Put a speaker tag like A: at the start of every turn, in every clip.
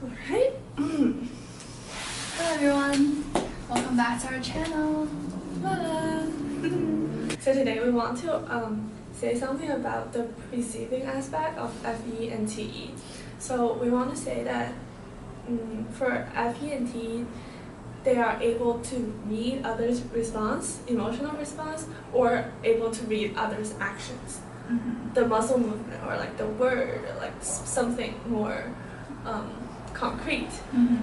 A: Alright.
B: Hello everyone, welcome back to our channel.
A: So today we want to say something about the perceiving aspect of FE and TE. So we want to say that for FE and TE, they are able to read others' response, emotional response, or able to read others' actions. The muscle movement or like the word or like something more concrete.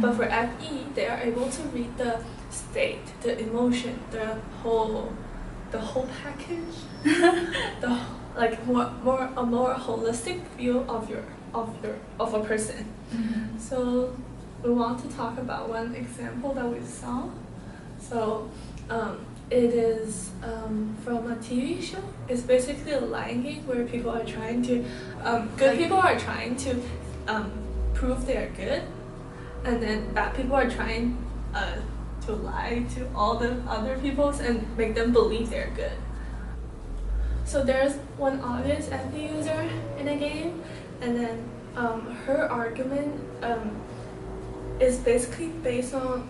A: But for FE, they are able to read the state, the emotion, the whole package, a more holistic view of a person. So we want to talk about one example that we saw. So it is from a TV show. It's basically a lying game where people are trying to, people are trying to prove they are good, and then bad people are trying to lie to all the other people and make them believe they're good. So there's one obvious FE user in a game, and then her argument is basically based on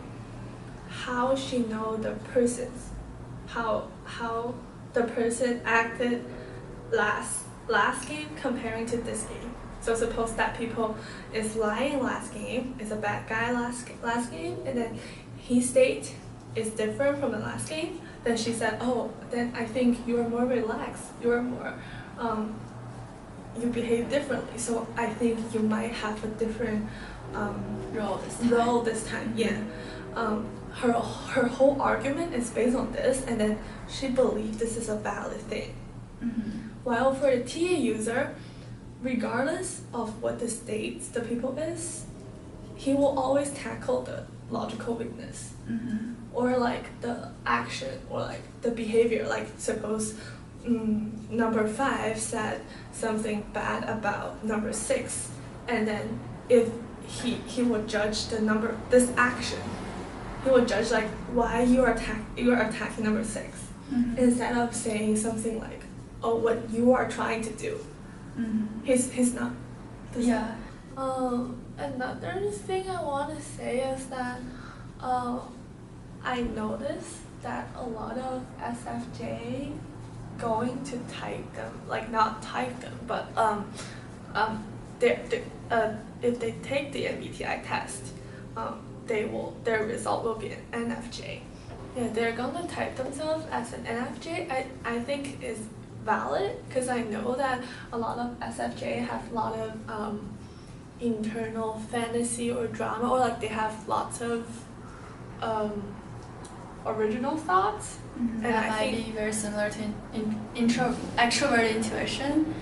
A: how she knows the person's, how the person acted last game comparing to this game. So suppose that people is lying last game, is a bad guy last game, and then his state is different from the last game. Then she said, oh, then I think you are more relaxed, you are more, you behave differently. So I think you might have a different role this time. Yeah. Her whole argument is based on this, and then she believes this is a valid thing. While for the TA user, regardless of what the states the people is, he will always tackle the logical weakness, or like the action, or like the behavior. Like suppose number 5 said something bad about number 6, and then if he would judge this action, he would judge like why you are attacking number 6, instead of saying something like, oh, what you are trying to do. He's not. Yeah. Another thing I want to say is that I noticed that a lot of SFJ going to type them, like not type them, but if they take the MBTI test, their result will be an NFJ. Yeah, they're gonna type themselves as an NFJ. I think is valid, because I know that a lot of SFJ have a lot of internal fantasy or drama, or like they have lots of original thoughts.
B: And that might be very similar to extroverted intuition.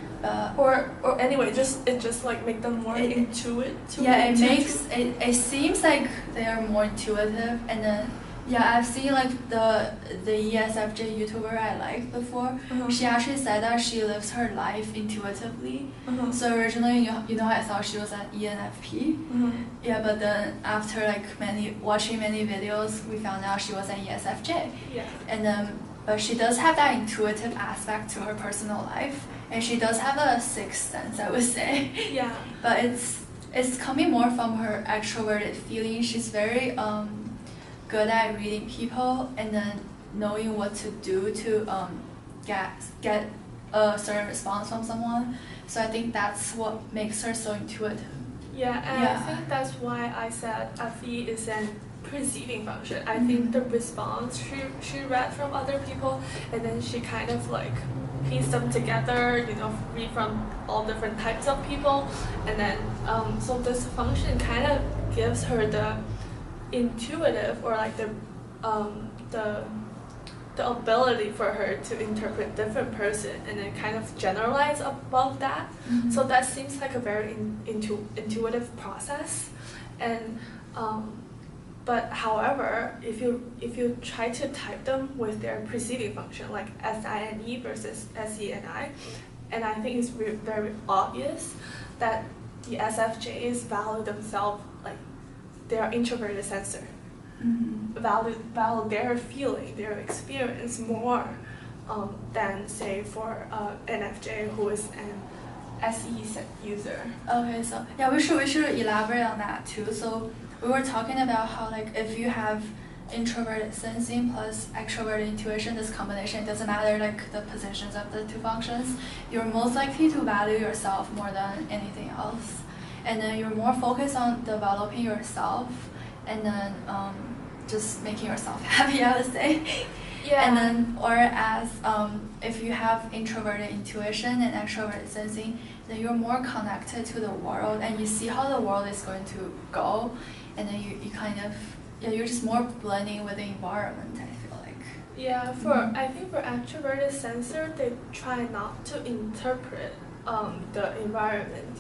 A: Or anyway, it just like make them more intuitive.
B: Yeah, it seems like they are more intuitive, and then yeah, I've seen like the ESFJ YouTuber I liked before. She actually said that she lives her life intuitively. So originally, you know, I thought she was an ENFP. Yeah, but then after like watching many videos, we found out she was an ESFJ.
A: Yeah.
B: And but she does have that intuitive aspect to her personal life, and she does have a sixth sense, I would say.
A: Yeah.
B: But it's coming more from her extroverted feeling. She's very good at reading people and then knowing what to do to get a certain response from someone. So I think that's what makes her so intuitive.
A: Yeah, and I think that's why I said FE is an perceiving function. I think the response she read from other people, and then she kind of like pieced them together, you know, read from all different types of people, and then so this function kind of gives her the intuitive, or like the ability for her to interpret different person and then kind of generalize above that. So that seems like a very intuitive process. And but however, if you try to type them with their perceiving function, like SINE versus SENI, and I think it's very obvious that the SFJs value themselves like they are introverted sensor. Value their feeling, their experience more than say for NFJ, who is an SE user.
B: Okay, so yeah, we should elaborate on that too. So we were talking about how like if you have introverted sensing plus extroverted intuition, this combination, doesn't matter like the positions of the two functions, you're most likely to value yourself more than anything else. And then you're more focused on developing yourself and then just making yourself happy, I would say.
A: Yeah.
B: And then, whereas if you have introverted intuition and extroverted sensing, then you're more connected to the world and you see how the world is going to go, and then you kind of, yeah, you're just more blending with the environment, I feel like.
A: Yeah, I think for extroverted sensor, they try not to interpret the environment.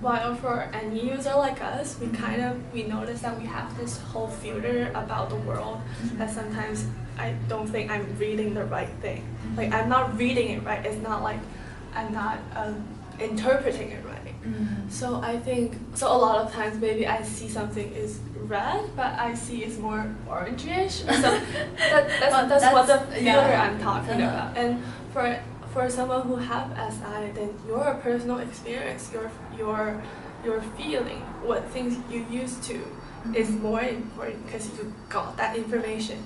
A: While for any user like us, we notice that we have this whole filter about the world that sometimes I don't think I'm reading the right thing. Like I'm not reading it right. It's not like I'm not interpreting it right. So I think a lot of times maybe I see something is red, but I see it's more orangeish. Or that's what the filter I'm talking about. And for someone who have SI, then your personal experience, your feeling, what things you used to, is more important because you got that information.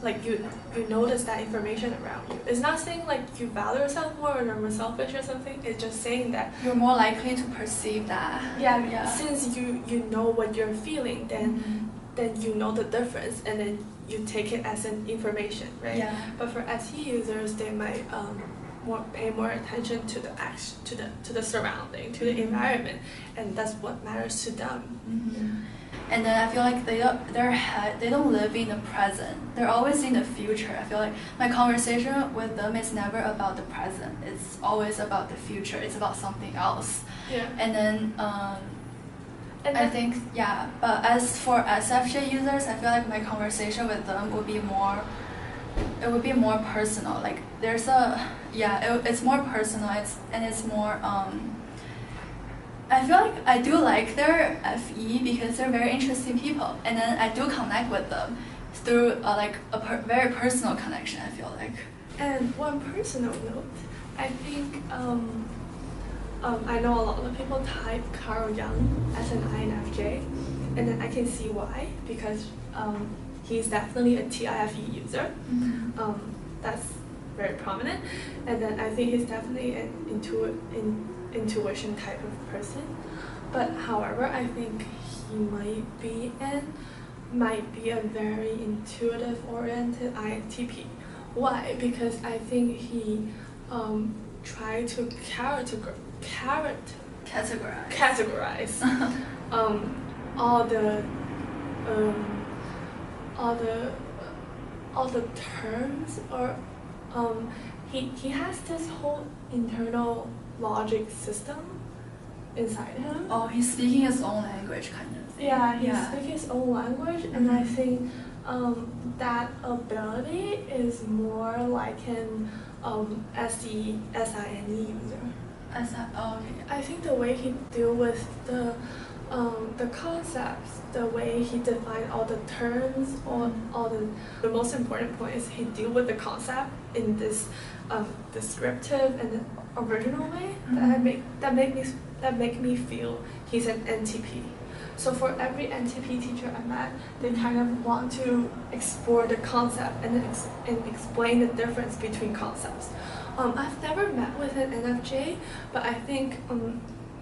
A: Like you notice that information around you. It's not saying like you value yourself more or you're more selfish or something. It's just saying that
B: you're more likely to perceive that.
A: Yeah. Since you know what you're feeling, then you know the difference, and then you take it as an information, right?
B: Yeah.
A: But for SE users, they might pay more attention to the action, to the surrounding, to the environment, and that's what matters to them.
B: And then I feel like they don't live in the present. They're always in the future. I feel like my conversation with them is never about the present. It's always about the future. It's about something else.
A: Yeah.
B: And then I think, yeah. But as for SFJ users, I feel like my conversation with them would be more. It would be more personal. Like there's it's more personal. It's more. I feel like I do like their FE because they're very interesting people, and then I do connect with them through very personal connection, I feel like.
A: And one personal note, I think I know a lot of people type Carl Jung as an INFJ, and then I can see why, because he's definitely a TIFE user. That's very prominent, and then I think he's definitely an intuition type of person. But however, I think he might be a very intuitive oriented INTP. Why? Because I think he tried to categorize all the terms, or he has this whole internal logic system inside him.
B: Oh, he's speaking his own language, kind of thing.
A: Yeah, he's speaking his own language, and I think that ability is more like an SINE user. I think the way he deal with the concepts, the way he define all the terms, all the most important point is he deal with the concept in this descriptive and original way that make me feel he's an NTP. So for every NTP teacher I met, they kind of want to explore the concept and explain the difference between concepts. I've never met with an NFJ, but I think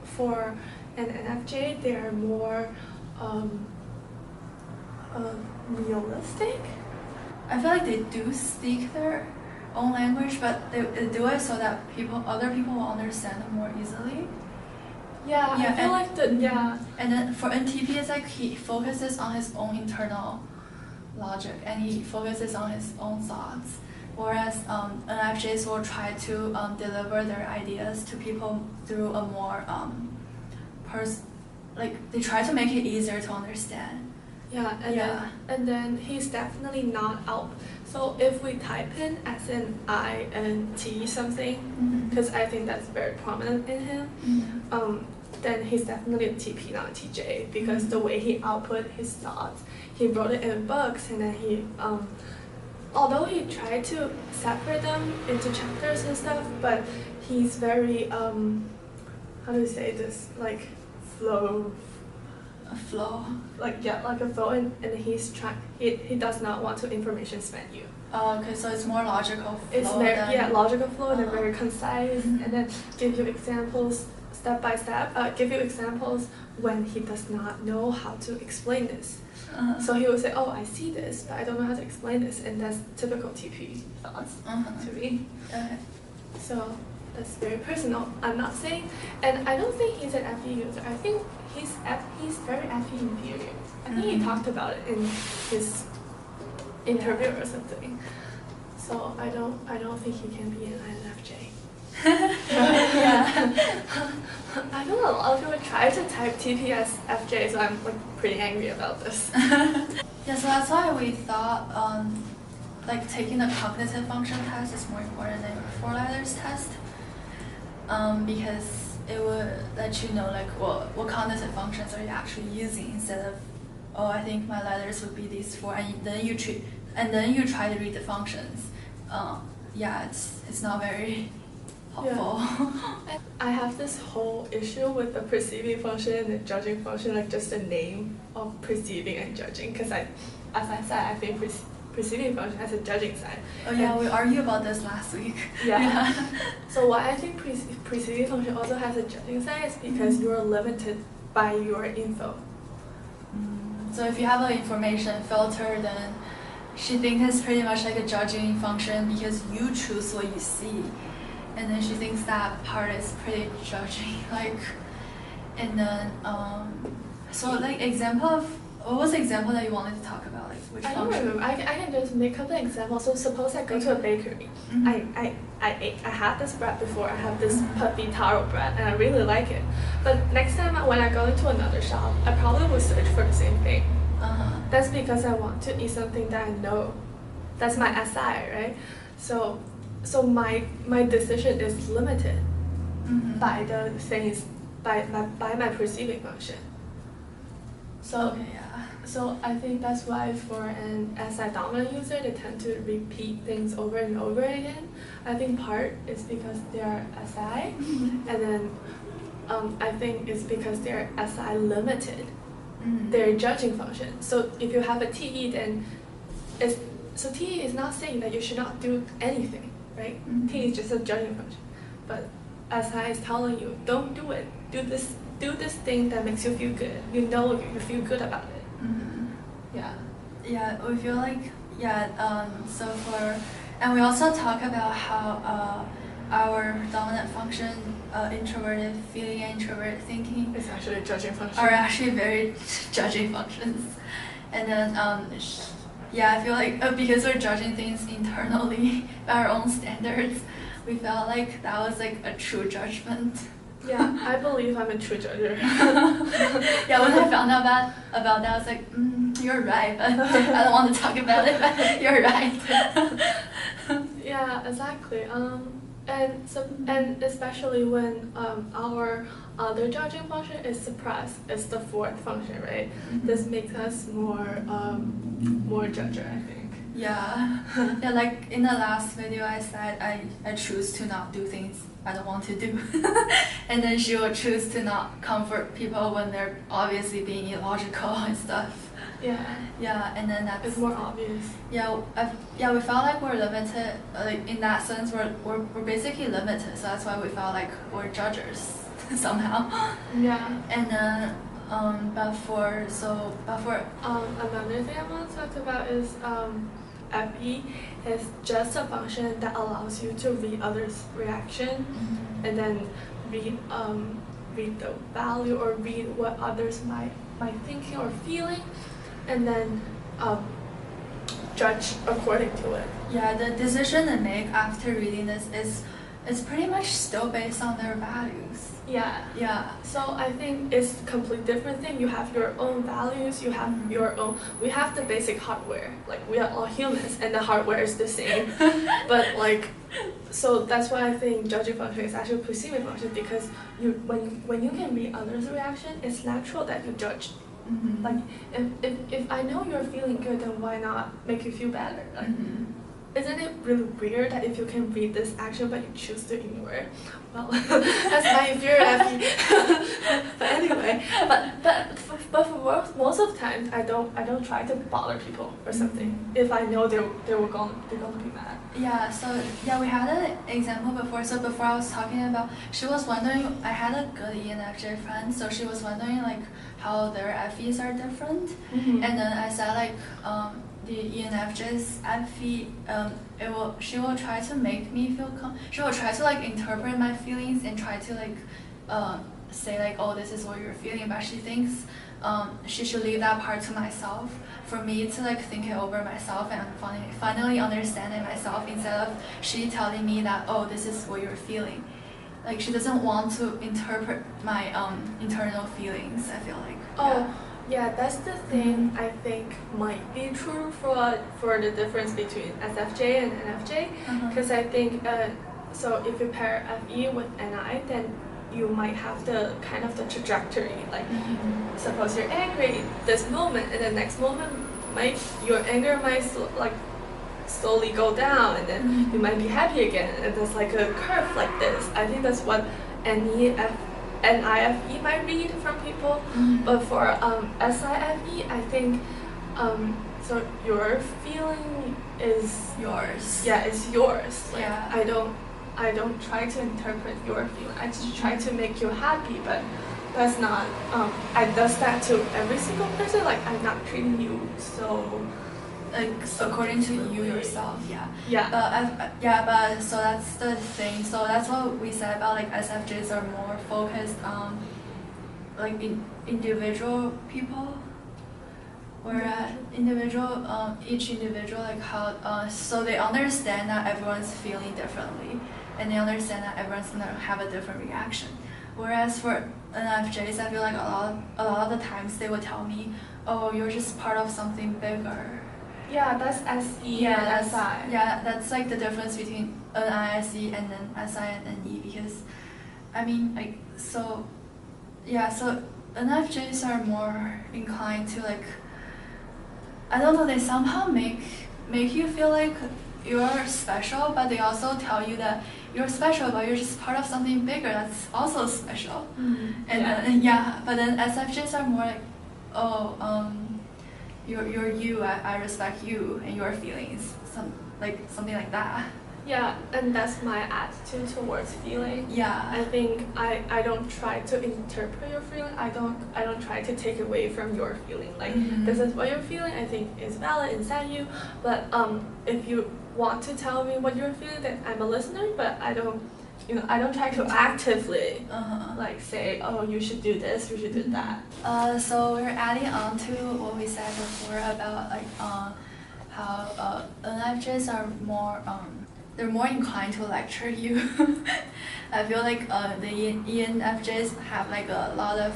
A: for an NFJ, they are more realistic.
B: I feel like they do speak their own language, but they do it so that other people will understand them more easily.
A: Yeah, I feel like
B: And then for NTP, it's like he focuses on his own internal logic and he focuses on his own thoughts. Whereas NFJs will try to deliver their ideas to people through a more they try to make it easier to understand.
A: Yeah, and then he's definitely not out. So if we type in as an INT something, because I think that's very prominent in him, then he's definitely a TP, not a TJ, because the way he output his thoughts, he wrote it in books, and then he, although he tried to separate them into chapters and stuff, but he's very how do you say this, like flow,
B: A flow.
A: like a flow, and he does not want to information spam you.
B: Oh, okay, so it's more logical flow.
A: It's very logical flow, and very concise,
B: Mhm.
A: and then give you examples step by step. Give you examples when he does not know how to explain this. So he will say, "Oh, I see this, but I don't know how to explain this," and that's typical TP thoughts to me.
B: Okay.
A: So that's very personal. I'm not saying, and I don't think he's an FE user. I think he's very FE inferior. I think he talked about it in his interview or something. So I don't think he can be an INFJ.
B: Yeah.
A: I know a lot of people try to type TP as FJ, so I'm like pretty angry about this.
B: Yeah, so that's why we thought like taking the cognitive function test is more important than your 4 letters test, because it would let you know like what cognitive functions are you actually using, instead of, oh, I think my letters would be these 4, and then you try to read the functions. Yeah, it's not very helpful.
A: Yeah. I have this whole issue with the perceiving function and the judging function, like just the name of perceiving and judging, because as I said, I think perceiving function has a judging side.
B: Oh yeah, we argued about this last week.
A: Yeah. So why I think perceiving function also has a judging side is because you're limited by your info.
B: So if you have an information filter, then she thinks it's pretty much like a judging function because you choose what you see, and then she thinks that part is pretty judging. Like, and then so like example of, what was the example that you wanted to talk about? Like which
A: I don't
B: function?
A: remember. I can just make up the example. So suppose I go to a bakery. I had this bread before. I have this puffy taro bread, and I really like it. But next time when I go into another shop, I probably will search for the same thing. That's because I want to eat something that I know. That's my SI, right? So my decision is limited by the things, by my perceiving function. So
B: Okay, yeah.
A: So I think that's why for an SI dominant user, they tend to repeat things over and over again. I think part is because they are SI, and then I think it's because they're SI limited. Their judging function. So if you have a TE, then TE is not saying that you should not do anything, right? TE is just a judging function, but SI is telling you, don't do it. Do this thing that makes you feel good. You know you feel good about it. Yeah.
B: Yeah, we feel like, so and we also talk about how our dominant function, introverted feeling and introverted thinking,
A: It's actually a judging function.
B: are actually very judging functions. And then, I feel like because we're judging things internally by our own standards, we felt like that was like a true judgment.
A: Yeah, I believe I'm a true judger.
B: Yeah, when I found out about that, I was like, you're right, but I don't want to talk about it, but you're right.
A: Yeah, exactly. And especially when our other judging function is suppressed, it's the 4th function, right? This makes us more judger, I think.
B: Yeah. Yeah, like in the last video I said I choose to not do things I don't want to do. And then she will choose to not comfort people when they're obviously being illogical and stuff.
A: Yeah.
B: Yeah, and then that's...
A: It's more obvious.
B: Yeah, we felt like we're limited, like in that sense we're basically limited, so that's why we felt like we're judgers somehow.
A: Yeah.
B: And then but for
A: another thing I want to talk about is FE is just a function that allows you to read others' reaction, and then read the value or read what others might thinking or feeling, and then judge according to it.
B: Yeah, the decision they make after reading this is pretty much still based on their values.
A: Yeah.
B: Yeah.
A: So I think it's a completely different thing. You have your own values, you have your own, we have the basic hardware, like we are all humans and the hardware is the same. But like, so that's why I think judging function is actually a perceiving function, because when you can read others' reaction, it's natural that you judge. Like if I know you're feeling good, then why not make you feel better? Like, isn't it really weird that if you can read this action but you choose to ignore it? Well, that's my inferiority. But anyway, but for most of the time, I don't try to bother people or something if I know they're gonna be mad.
B: Yeah, so yeah, we had an example before. So before I was talking about, she was wondering, I had a good ENFJ friend, so she was wondering like how their FEs are different. And then I said like the ENFJ's FE, she will try to make me feel she will try to like interpret my feelings and try to like say like, oh, this is what you're feeling, but she thinks she should leave that part to myself, for me to like think it over myself and finally understand it myself, instead of she telling me that, oh, this is what you're feeling. Like she doesn't want to interpret my internal feelings, I feel like.
A: Oh, yeah, that's the thing I think might be true for the difference between SFJ and NFJ, because I think so if you pair FE with NI, then you might have the kind of the trajectory, like suppose you're angry this moment and the next moment your anger might slowly go down, and then you might be happy again, and there's like a curve like this. I think that's what NIFE might read from people, but for SIFE, I think so your feeling is
B: yours.
A: Yeah, it's yours. Like,
B: yeah.
A: I don't try to interpret your feeling. I just try to make you happy, but that's not. I does that to every single person. Like I'm not treating you so.
B: Like according to you yourself, yeah.
A: Yeah.
B: But so that's the thing. So that's what we said about like SFJs are more focused on like individual people, whereas each individual like how so they understand that everyone's feeling differently, and they understand that everyone's gonna have a different reaction. Whereas for NFJs, I feel like a lot of the times they would tell me, oh, you're just part of something bigger.
A: Yeah, that's SE and SI.
B: Yeah, that's like the difference between NISE and then SI and NE, because I mean like so NFJs are more inclined to like, I don't know, they somehow make you feel like you're special, but they also tell you that you're special, but you're just part of something bigger that's also special. But then SFJs are more like, oh, you're you, I respect you and your feelings, something like that.
A: Yeah, and that's my attitude towards feeling.
B: Yeah.
A: I think I don't try to interpret your feeling. I don't try to take away from your feeling. Like this is what you're feeling, I think is valid inside you. But if you want to tell me what you're feeling, then I'm a listener, but I don't try to actively like say, oh, you should do this, you should do that.
B: So we're adding on to what we said before about like how NFJs are more they're more inclined to lecture you. I feel like the ENFJs have like a lot of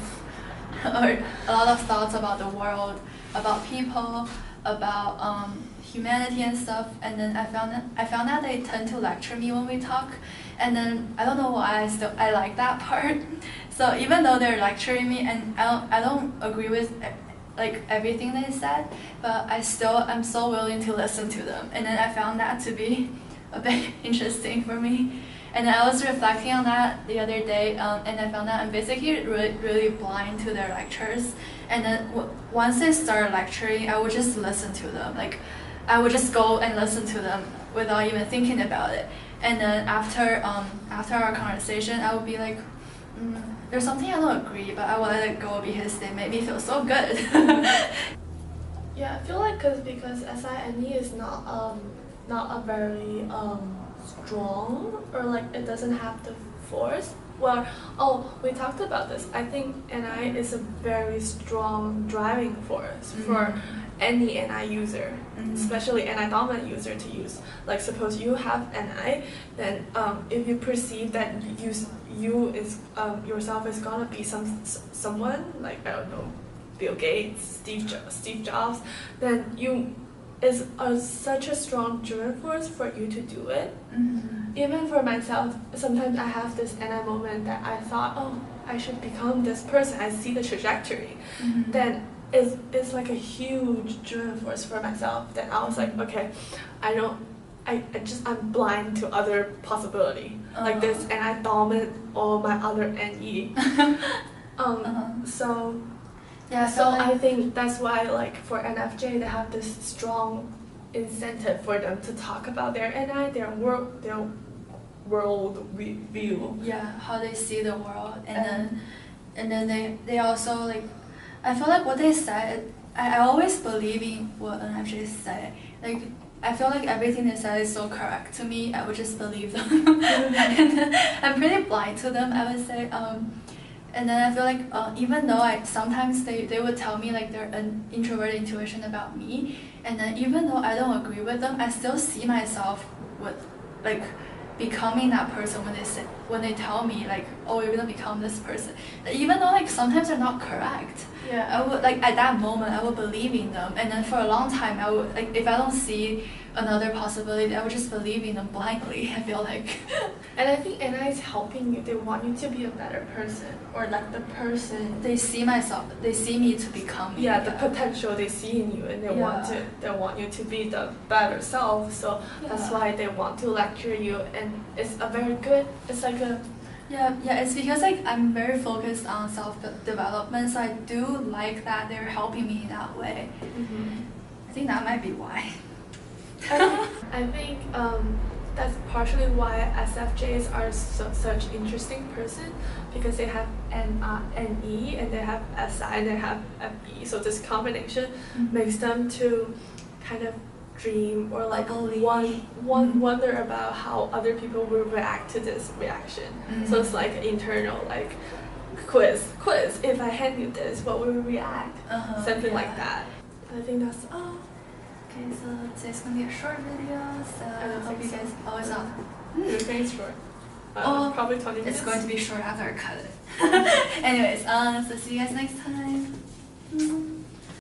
B: thoughts about the world, about people, about humanity and stuff. And then I found that they tend to lecture me when we talk. And then I don't know why I like that part. So even though they're lecturing me and I don't agree with like everything they said, but I'm so willing to listen to them. And then I found that to be a bit interesting for me. And I was reflecting on that the other day, and I found that I'm basically really blind to their lectures. And then once they start lecturing, I would just listen to them. Like I would just go and listen to them without even thinking about it. And then after our conversation, I would be like, there's something I don't agree, but I will let it go because they made me feel so good.
A: Yeah, I feel like because SINE is not a very strong, or like it doesn't have the force. Well, we talked about this. I think NI is a very strong driving force for any NI user, especially NI dominant user to use. Like suppose you have NI, then if you perceive that you is yourself is gonna be someone like, I don't know, Bill Gates, Steve Jobs, then you is such a strong driving force for you to do it. Even for myself, sometimes I have this NI moment that I thought, oh, I should become this person. I see the trajectory. Then it's like a huge driving force for myself. Then I was like, okay, I I'm blind to other possibility like this, and I dominate all my other NE. So I think that's why like for NFJ they have this strong incentive for them to talk about their NI, their world view.
B: Yeah, how they see the world, and then they also like, I feel like what they said, I always believe in what NFJ say. Like I feel like everything they say is so correct to me. I would just believe them. And I'm pretty blind to them, I would say. And then I feel like even though sometimes they would tell me like their introverted intuition about me, and then even though I don't agree with them, I still see myself with like becoming that person when they tell me like, oh, you're gonna become this person. Even though like sometimes they're not correct.
A: Yeah.
B: I would like at that moment I would believe in them, and then for a long time I would like, if I don't see another possibility, I would just believe in them blindly. I feel like.
A: And I think NI is helping you. They want you to be a better person, or like the person
B: they see me to become.
A: Yeah, the potential they see in you, and they want you to be the better self. So that's why they want to lecture you, and it's a very good. It's like a.
B: Yeah, it's because like I'm very focused on self-development, so I do like that they're helping me in that way. I think that might be why.
A: I think that's partially why SFJs are such interesting person, because they have NE and they have SI and they have FE. So this combination makes them to kind of dream or like wonder about how other people will react to this reaction. So it's like internal like quiz. If I hand you this, what will you react? Something like that. I think that's all.
B: Okay, so today's gonna be a short video. So I hope you guys. Oh, it's not.
A: You think it's short? Probably 20 minutes.
B: It's going to be short after I cut it. Anyways, so see you guys next time.